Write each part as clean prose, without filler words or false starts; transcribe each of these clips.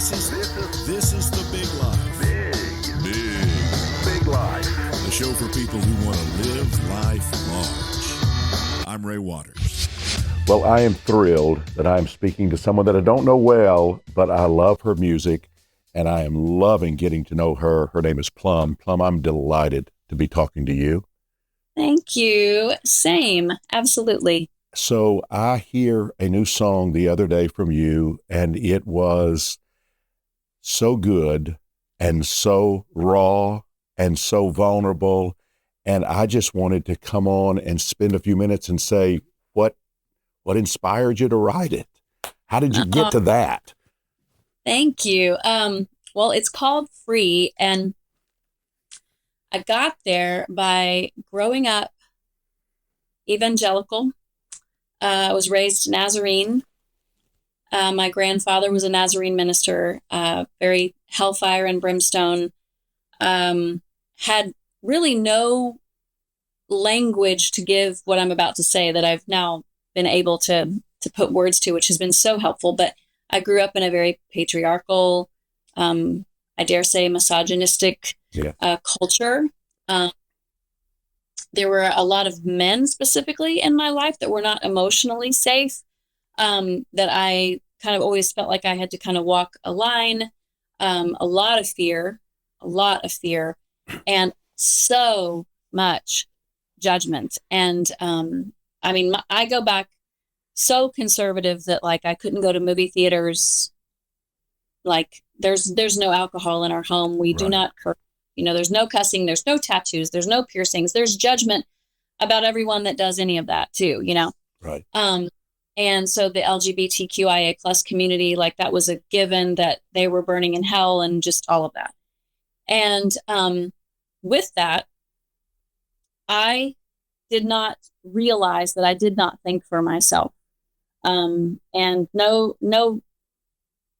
This is the Big Life. Big Life. A show for people who want to live life large. I'm Ray Waters. Well, I am thrilled that I'm speaking to someone that I don't know well, but I love her music, and I am loving getting to know her. Her name is Plumb. Plumb, I'm delighted to be talking to you. Thank you. Same. Absolutely. So I hear a new song the other day from you, and it was so good and so raw and so vulnerable. And I just wanted to come on and spend a few minutes and say, what inspired you to write it? How did you get to that? Thank you. Well, it's called Free, and I got there by growing up evangelical. I was raised Nazarene. My grandfather was a Nazarene minister, very hellfire and brimstone, had really no language to give what I'm about to say that I've now been able to put words to, which has been so helpful. But I grew up in a very patriarchal, I dare say misogynistic culture. There were a lot of men specifically in my life that were not emotionally safe, that I kind of always felt like I had to kind of walk a line, a lot of fear, and so much judgment. And I mean, I go back so conservative that like I couldn't go to movie theaters. Like there's no alcohol in our home. We do not curse. There's no cussing. There's no tattoos. There's no piercings. There's judgment about everyone that does any of that too. Right. And so the LGBTQIA plus community, like that was a given that they were burning in hell and just all of that. And with that, I did not realize that I did not think for myself. And no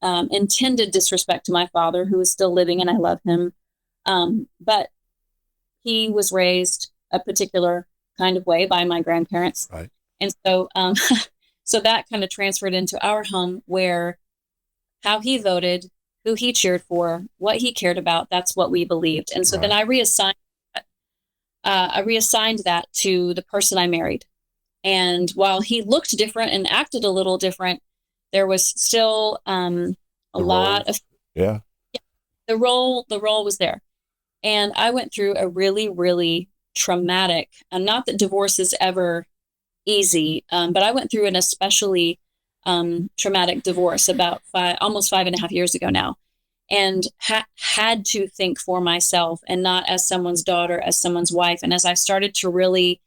intended disrespect to my father, who is still living, and I love him. But he was raised a particular kind of way by my grandparents. Right. And so, so that kind of transferred into our home, where how he voted, who he cheered for, what he cared about, that's what we believed. And so then I reassigned that to the person I married. And while he looked different and acted a little different, there was still the role was there. And I went through a really, really traumatic, and not that divorce is ever easy, but I went through an especially traumatic divorce about almost 5.5 years ago now, and had to think for myself and not as someone's daughter, as someone's wife. And as I started to really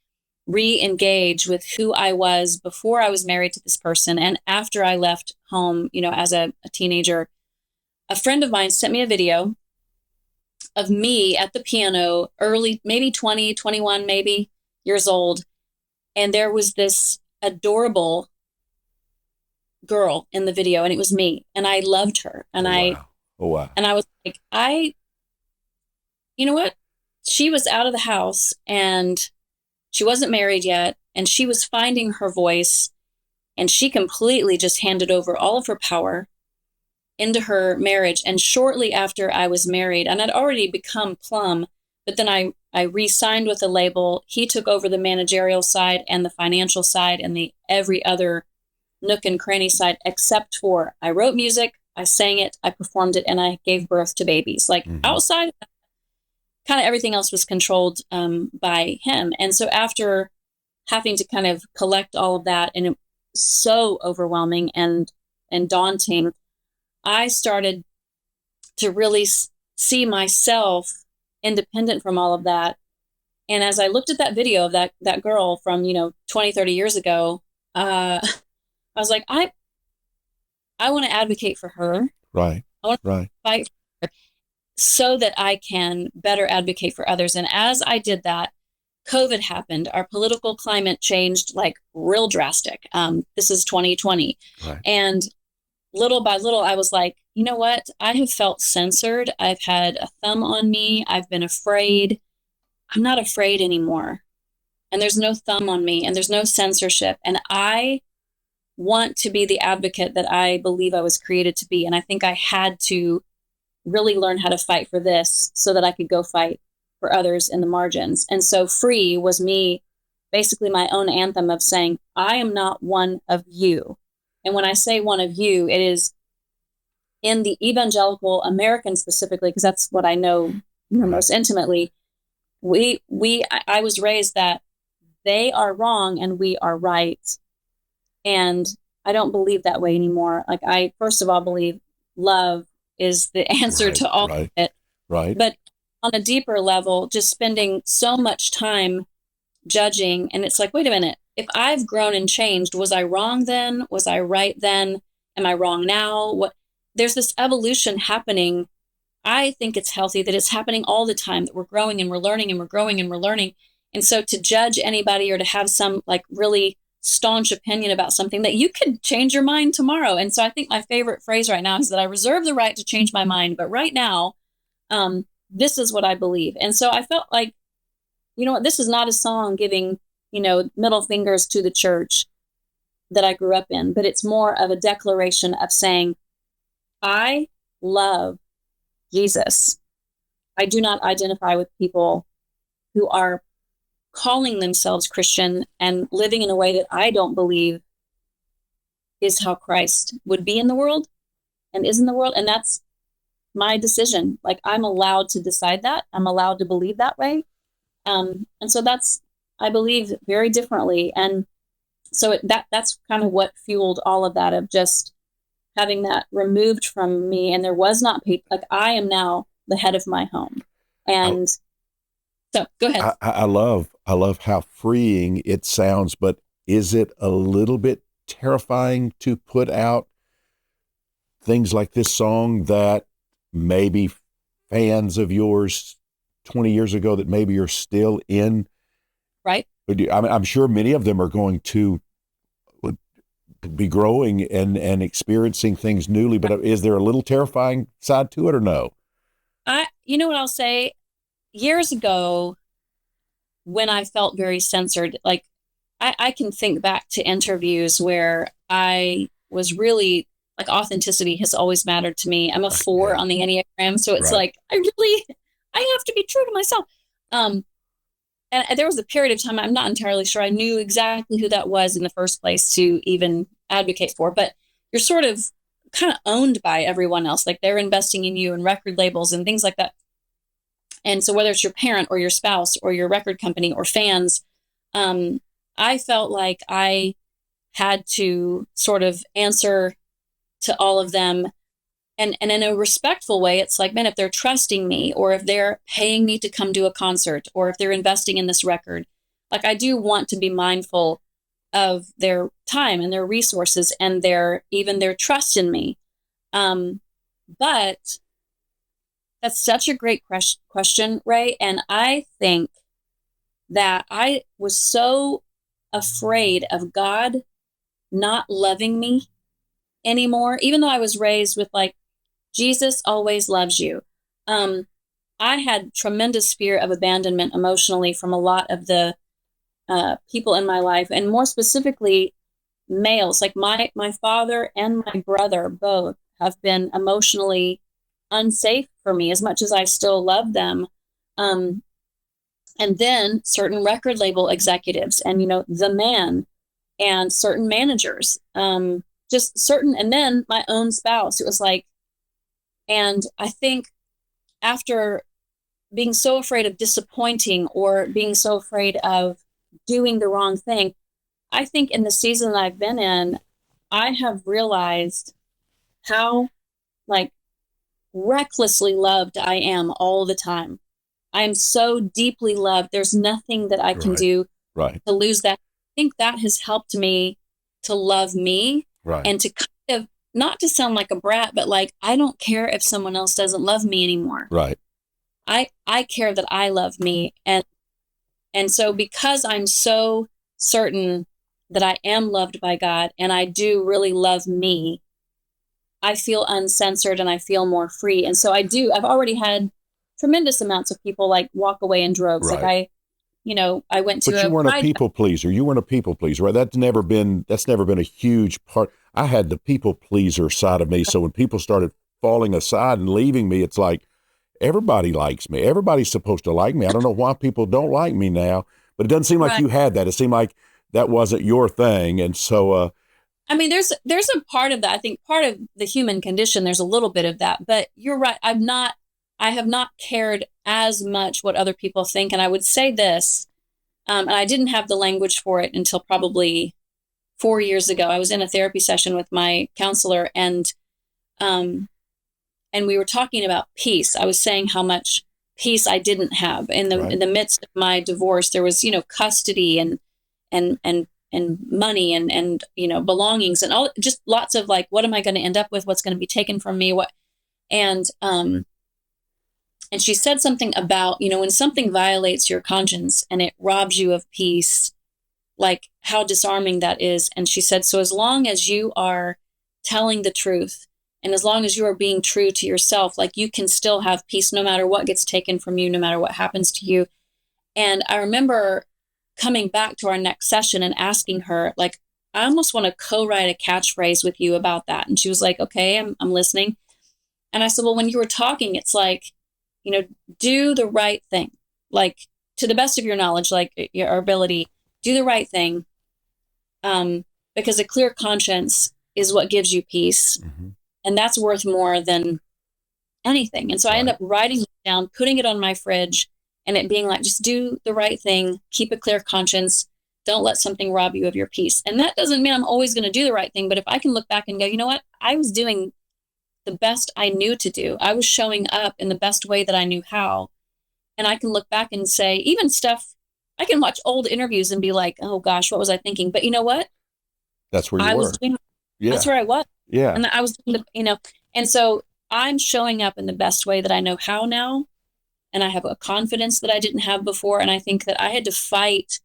re-engage with who I was before I was married to this person and after I left home, as a teenager, a friend of mine sent me a video of me at the piano, early, maybe 20, 21, maybe years old. And there was this adorable girl in the video, and it was me, and I loved her. And wow. And I was like, you know what? She was out of the house and she wasn't married yet, and she was finding her voice, and she completely just handed over all of her power into her marriage. And shortly after I was married, and I'd already become Plumb, but then I re-signed with a label. He took over the managerial side and the financial side and the every other nook and cranny side, except for I wrote music, I sang it, I performed it, and I gave birth to babies. Like outside, kind of everything else was controlled by him. And so after having to kind of collect all of that, and it was so overwhelming and daunting, I started to really see myself independent from all of that. And as I looked at that video of that girl from 20, 30 years ago, I was like, I want to advocate for her. Right. I want to fight for her so that I can better advocate for others. And as I did that, COVID happened. Our political climate changed like real drastic. This is 2020. Right. And little by little, I was like, you know what? I have felt censored. I've had a thumb on me. I've been afraid. I'm not afraid anymore. And there's no thumb on me, and there's no censorship. And I want to be the advocate that I believe I was created to be. And I think I had to really learn how to fight for this so that I could go fight for others in the margins. And so Free was me, basically my own anthem of saying, I am not one of you. And when I say one of you, it is in the evangelical American specifically, because that's what I know most intimately. I was raised that they are wrong and we are right. And I don't believe that way anymore. Like, I, first of all, believe love is the answer to all of it. Right. But on a deeper level, just spending so much time judging. And it's like, wait a minute, if I've grown and changed, was I wrong then? Was I right then? Am I wrong now? What? There's this evolution happening. I think it's healthy that it's happening all the time, that we're growing and we're learning and we're growing and we're learning. And so to judge anybody or to have some like really staunch opinion about something, that you could change your mind tomorrow. And so I think my favorite phrase right now is that I reserve the right to change my mind. But right now, this is what I believe. And so I felt like, you know what, this is not a song giving, middle fingers to the church that I grew up in, but it's more of a declaration of saying, I love Jesus. I do not identify with people who are calling themselves Christian and living in a way that I don't believe is how Christ would be in the world and is in the world. And that's my decision. Like, I'm allowed to decide that. I'm allowed to believe that way. And so I believe very differently. And so that's kind of what fueled all of that, of just having that removed from me. And there was not like, I am now the head of my home. And so go ahead. I love how freeing it sounds, but is it a little bit terrifying to put out things like this song that maybe fans of yours 20 years ago that maybe you're still in? Right. I'm sure many of them are going to be growing and experiencing things newly, but is there a little terrifying side to it or no? You know what I'll say? Years ago, when I felt very censored, like I can think back to interviews where I was really like, authenticity has always mattered to me. I'm a 4 on the Enneagram. So it's like, I have to be true to myself. And there was a period of time, I'm not entirely sure I knew exactly who that was in the first place to even advocate for, but you're sort of kind of owned by everyone else. Like, they're investing in you and record labels and things like that. And so whether it's your parent or your spouse or your record company or fans, I felt like I had to sort of answer to all of them. And in a respectful way, it's like, man, if they're trusting me, or if they're paying me to come do a concert, or if they're investing in this record, like, I do want to be mindful of their time and their resources and even their trust in me. But that's such a great question, Ray. And I think that I was so afraid of God not loving me anymore, even though I was raised with like, Jesus always loves you. I had tremendous fear of abandonment emotionally from a lot of the people in my life, and more specifically, males. Like my father and my brother both have been emotionally unsafe for me, as much as I still love them. And then certain record label executives and, the man and certain managers, and then my own spouse. It was like, and I think after being so afraid of disappointing or being so afraid of doing the wrong thing, I think in the season that I've been in, I have realized how like recklessly loved I am all the time. I am so deeply loved. There's nothing that I can do to lose that. I think that has helped me to love me and to kind of, not to sound like a brat, but like, I don't care if someone else doesn't love me anymore. Right. I care that I love me. And so because I'm so certain that I am loved by God and I do really love me, I feel uncensored and I feel more free. And so I've already had tremendous amounts of people like walk away in droves. Like I went to But you a weren't a pride. people pleaser. You weren't a people pleaser, right? That's never been a huge part. I had the people pleaser side of me. So when people started falling aside and leaving me, it's like, everybody likes me. Everybody's supposed to like me. I don't know why people don't like me now, but it doesn't seem like Right. you had that. It seemed like that wasn't your thing. And so, I mean, there's a part of that. I think part of the human condition, there's a little bit of that, but you're right. I have not cared as much what other people think. And I would say this, and I didn't have the language for it until probably 4 years ago. I was in a therapy session with my counselor, and we were talking about peace. I was saying how much peace I didn't have in the Right. in the midst of my divorce. There was, custody and money and belongings and all, just lots of like, what am I going to end up with? What's going to be taken from me? And she said something about, when something violates your conscience and it robs you of peace, like how disarming that is. And she said, so as long as you are telling the truth and as long as you are being true to yourself, like you can still have peace no matter what gets taken from you, no matter what happens to you. And I remember coming back to our next session and asking her, like, I almost want to co-write a catchphrase with you about that. And she was like, okay, I'm listening. And I said, well, when you were talking, it's like, do the right thing, like to the best of your knowledge, like your ability, do the right thing. Because a clear conscience is what gives you peace. Mm-hmm. And that's worth more than anything. And so I Right. ended up writing it down, putting it on my fridge, and it being like, just do the right thing, keep a clear conscience, don't let something rob you of your peace. And that doesn't mean I'm always going to do the right thing. But if I can look back and go, you know what, I was doing the best I knew to do. I was showing up in the best way that I knew how. And I can look back and say, even stuff, I can watch old interviews and be like, oh gosh, what was I thinking? But you know what? That's where you I were. was doing, Yeah. that's where I was. Yeah. And I was, and so I'm showing up in the best way that I know how now. And I have a confidence that I didn't have before. And I think that I had to fight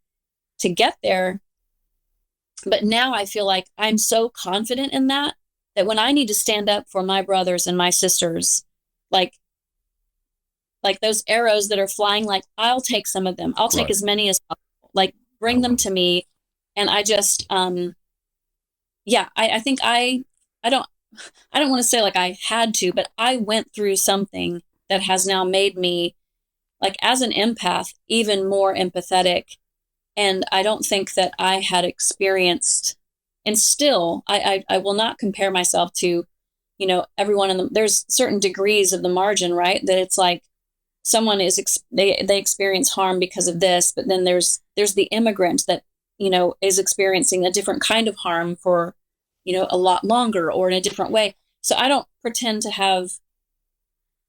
to get there. But now I feel like I'm so confident in that when I need to stand up for my brothers and my sisters, like those arrows that are flying, like I'll take some of them. I'll take Right. as many as possible. Like bring them to me. And I just, I think I don't want to say like I had to, but I went through something that has now made me, like as an empath, even more empathetic. And I don't think that I had experienced, and still, I will not compare myself to, everyone in there's certain degrees of the margin, right? That it's like someone is, they experience harm because of this, but then there's the immigrant that, is experiencing a different kind of harm for, a lot longer or in a different way. So I don't pretend to have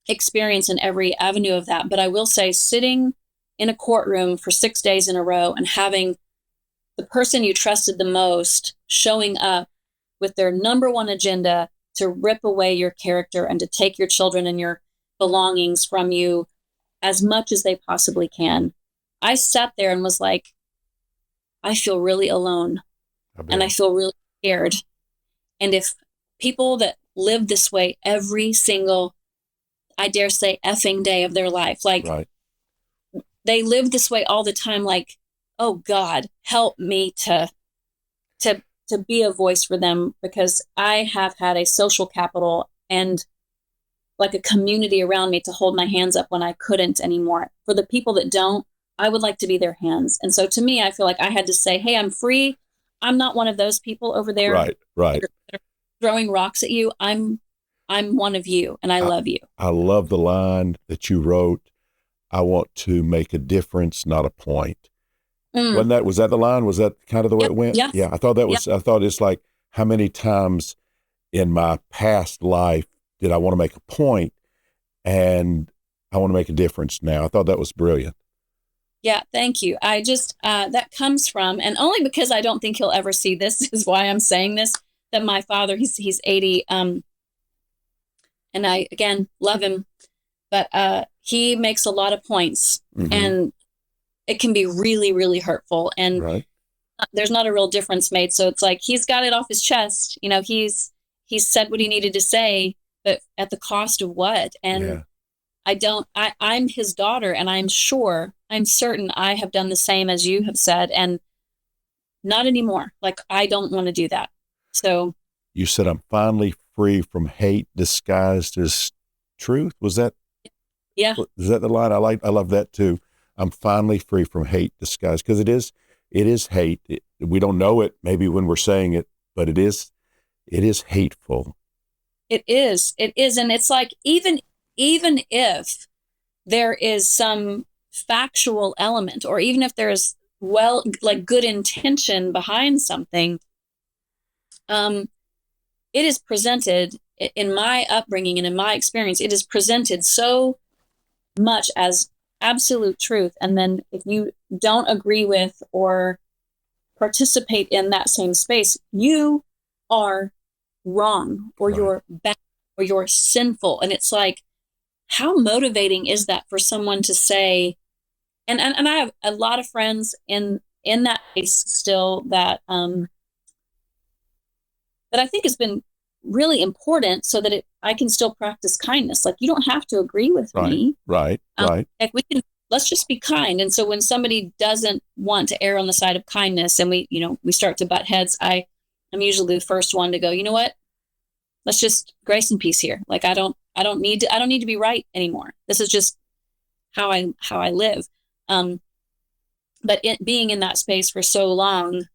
experience in every avenue of that, but I will say sitting in a courtroom for 6 days in a row and having the person you trusted the most showing up with their number one agenda to rip away your character and to take your children and your belongings from you as much as they possibly can. I sat there and was like, I feel really alone and I feel really scared. And if people that live this way every single, I dare say, effing day of their life, like Right. they live this way all the time, like, oh God, help me to be a voice for them, because I have had a social capital and like a community around me to hold my hands up when I couldn't anymore. For the people that don't, I would like to be their hands. And so to me, I feel like I had to say, hey, I'm free. I'm not one of those people over there Right. that are throwing rocks at you. I'm one of you and I love you. I love the line that you wrote. I want to make a difference, not a point. Was that the line? Was that kind of the way it went? Yes. Yeah. I thought I thought it's like, how many times in my past life did I want to make a point, and I want to make a difference now. I thought that was brilliant. Yeah, thank you. I just, that comes from, and only because I don't think he'll ever see this is why I'm saying this, that my father, he's 80, and I, again, love him, but he makes a lot of points, and it can be really, really hurtful, and Right. there's not a real difference made. So it's like, he's got it off his chest. He's said what he needed to say, but at the cost of what? And Yeah. I'm his daughter, and I'm sure I'm certain I have done the same as you have said, and not anymore. Like, I don't want to do that. So You said, I'm finally free from hate disguised as truth. yeah, Is that the line? I love that too. I'm finally free from hate disguised, because it is hate. We don't know it maybe when we're saying it, but it is hateful. it is. It is. And it's like, even if there is some factual element, or even if there's like good intention behind something, it is presented in my upbringing and in my experience, it is presented so much as absolute truth. And then if you don't agree with or participate in that same space, you are wrong, or Right. you're bad, or you're sinful. And it's like, how motivating is that for someone to say, and I have a lot of friends in that space still that that I think has been really important, so that I can still practice kindness. Like, you don't have to agree with Right. me. Right. Right. Like, let's just be kind. And so when somebody doesn't want to err on the side of kindness, and we start to butt heads, I'm usually the first one to go, you know what? Let's just grace and peace here. Like, I don't need to be right anymore. This is just how I live. But being in that space for so long,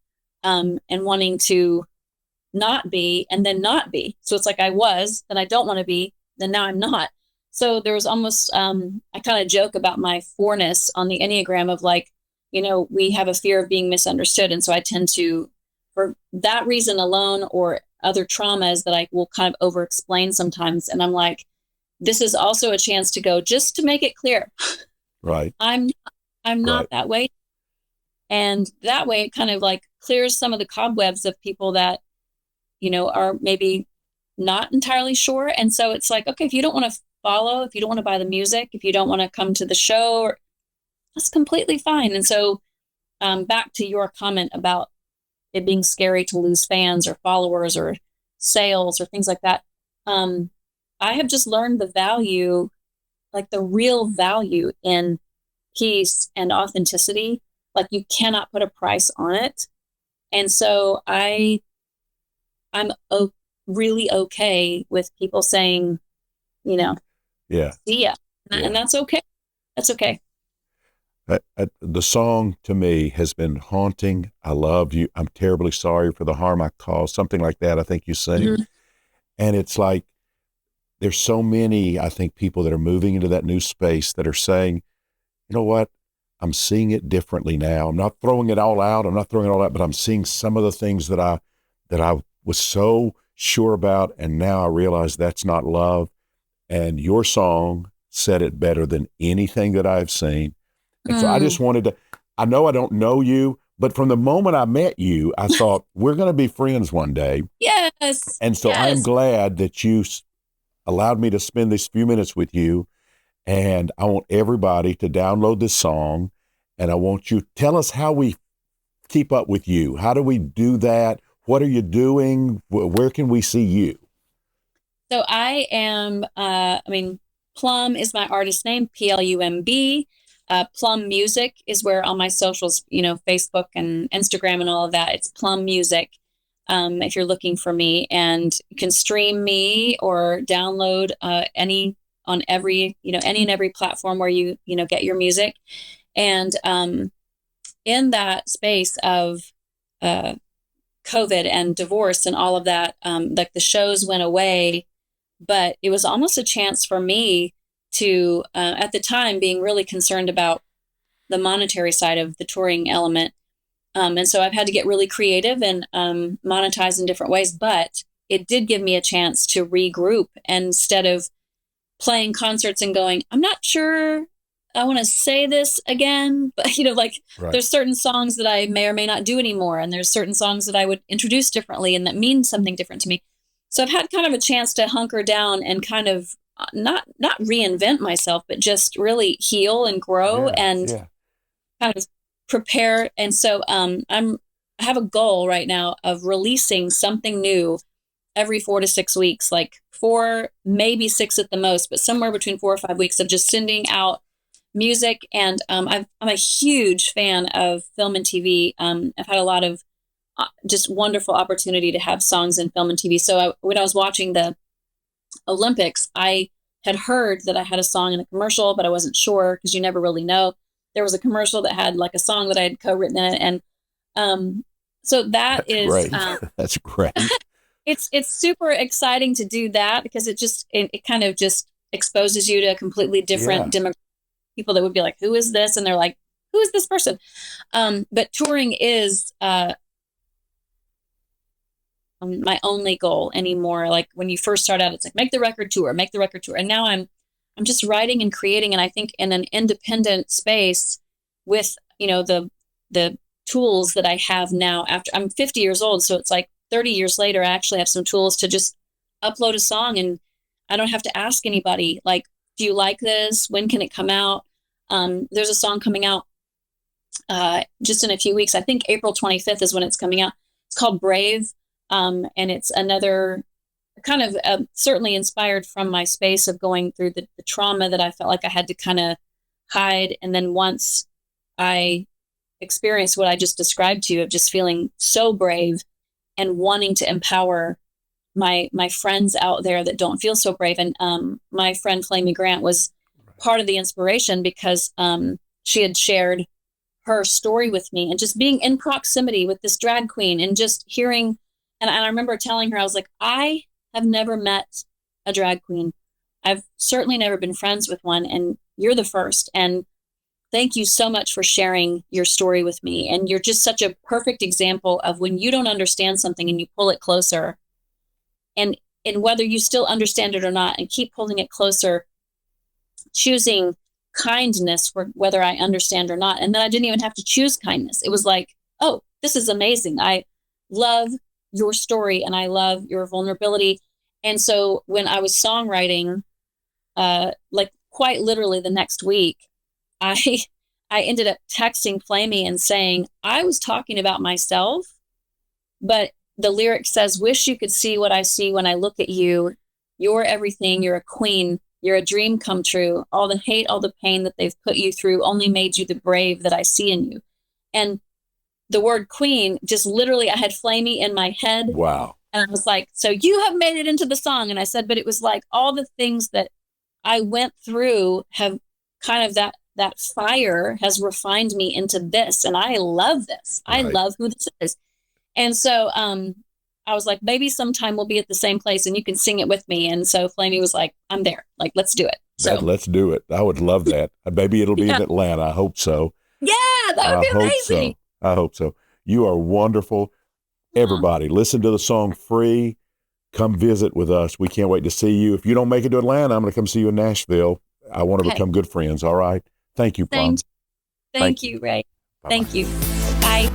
and wanting to not be, and then not be. So it's like, I was, then I don't want to be, then now I'm not. So there was almost, I kind of joke about my fourness on the Enneagram of like, we have a fear of being misunderstood. And so I tend to, for that reason alone, or other traumas, that I will kind of over explain sometimes. And I'm like, this is also a chance to go, just to make it clear. Right. I'm not Right. that way. And that way it kind of like clears some of the cobwebs of people that, are maybe not entirely sure. And so it's like, okay, if you don't want to follow, if you don't want to buy the music, if you don't want to come to the show, that's completely fine. And so, back to your comment about it being scary to lose fans or followers or sales or things like that. I have just learned the value, like the real value in peace and authenticity. Like, you cannot put a price on it. And so I'm really okay with people saying, Yeah. see ya. Yeah. And that's okay. That's okay. The song to me has been haunting. I love you. I'm terribly sorry for the harm I caused. Something like that, I think you sing. Mm-hmm. And it's like, there's so many, I think, people that are moving into that new space that are saying, you know what? I'm seeing it differently now. I'm not throwing it all out. But I'm seeing some of the things that I was so sure about, and now I realize that's not love. And your song said it better than anything that I've seen. And so I just wanted to, I know I don't know you, but from the moment I met you, I thought, we're going to be friends one day. Yes. And so yes. I'm glad that you allowed me to spend these few minutes with you. And I want everybody to download this song. And I want you to tell us how we keep up with you. How do we do that? What are you Where can we see you? So I am, Plumb is my artist name, Plumb. Plumb Music is where all my socials, Facebook and Instagram and all of that, it's Plumb Music. If you're looking for me, and you can stream me or download any and every platform where you get your music. And in that space of COVID and divorce and all of that, like the shows went away, but it was almost a chance for me to, at the time, being really concerned about the monetary side of the touring element. And so I've had to get really creative and monetize in different ways, but it did give me a chance to regroup. And instead of playing concerts and going, I'm not sure I want to say this again, but Right. There's certain songs that I may or may not do anymore. And there's certain songs that I would introduce differently and that mean something different to me. So I've had kind of a chance to hunker down and kind of not reinvent myself, but just really heal and grow and kind of prepare. And so I have a goal right now of releasing something new every 4 to 6 weeks, like 4, maybe 6 at the most, but somewhere between 4 or 5 weeks of just sending out music, and I'm a huge fan of film and TV. I've had a lot of just wonderful opportunity to have songs in film and TV. So when I was watching the Olympics, I had heard that I had a song in a commercial, but I wasn't sure because you never really know. There was a commercial that had like a song that I had co-written in it, and so That's great. That's great. It's super exciting to do that because it kind of just exposes you to a completely different demographic, people that would be like, who is this? And they're like, who is this person? But touring is my only goal anymore. Like when you first start out, it's like, make the record tour. And now I'm just writing and creating. And I think in an independent space with, the tools that I have now after I'm 50 years old. So it's like 30 years later, I actually have some tools to just upload a song and I don't have to ask anybody, like, do you like this? When can it come out? There's a song coming out just in a few weeks. I think April 25th is when it's coming out. It's called Brave. And it's another kind of certainly inspired from my space of going through the trauma that I felt like I had to kind of hide. And then once I experienced what I just described to you of just feeling so brave and wanting to empower my friends out there that don't feel so brave. And my friend Flamey Grant was part of the inspiration because she had shared her story with me and just being in proximity with this drag queen and just hearing. And I remember telling her, I was like, I have never met a drag queen. I've certainly never been friends with one. And you're the first. And thank you so much for sharing your story with me. And you're just such a perfect example of when you don't understand something and you pull it closer. And whether you still understand it or not, and keep pulling it closer, choosing kindness for whether I understand or not. And then I didn't even have to choose kindness. It was like, oh, this is amazing. I love your story and I love your vulnerability. And so when I was songwriting, like quite literally the next week, I ended up texting Flamey and saying, I was talking about myself, but the lyric says, wish you could see what I see when I look at you. You're everything. You're a queen. You're a dream come true. All the hate, all the pain that they've put you through only made you the brave that I see in you. And the word queen, just literally, I had Flamey in my head. Wow. And I was like, so you have made it into the song. And I said, but it was like all the things that I went through have kind of that fire has refined me into this. And I love this. Right. I love who this is. And so I was like, maybe sometime we'll be at the same place and you can sing it with me. And so Flamey was like, I'm there. Like, let's do it. So let's do it. I would love that. Maybe it'll be in Atlanta. I hope so. Yeah, that would be amazing. I hope so. You are wonderful. Everybody, listen to the song Free. Come visit with us. We can't wait to see you. If you don't make it to Atlanta, I'm going to come see you in Nashville. I want to become good friends. All right. Thank you, Plumb. Thank you, Ray. Bye-bye. Thank you. Bye.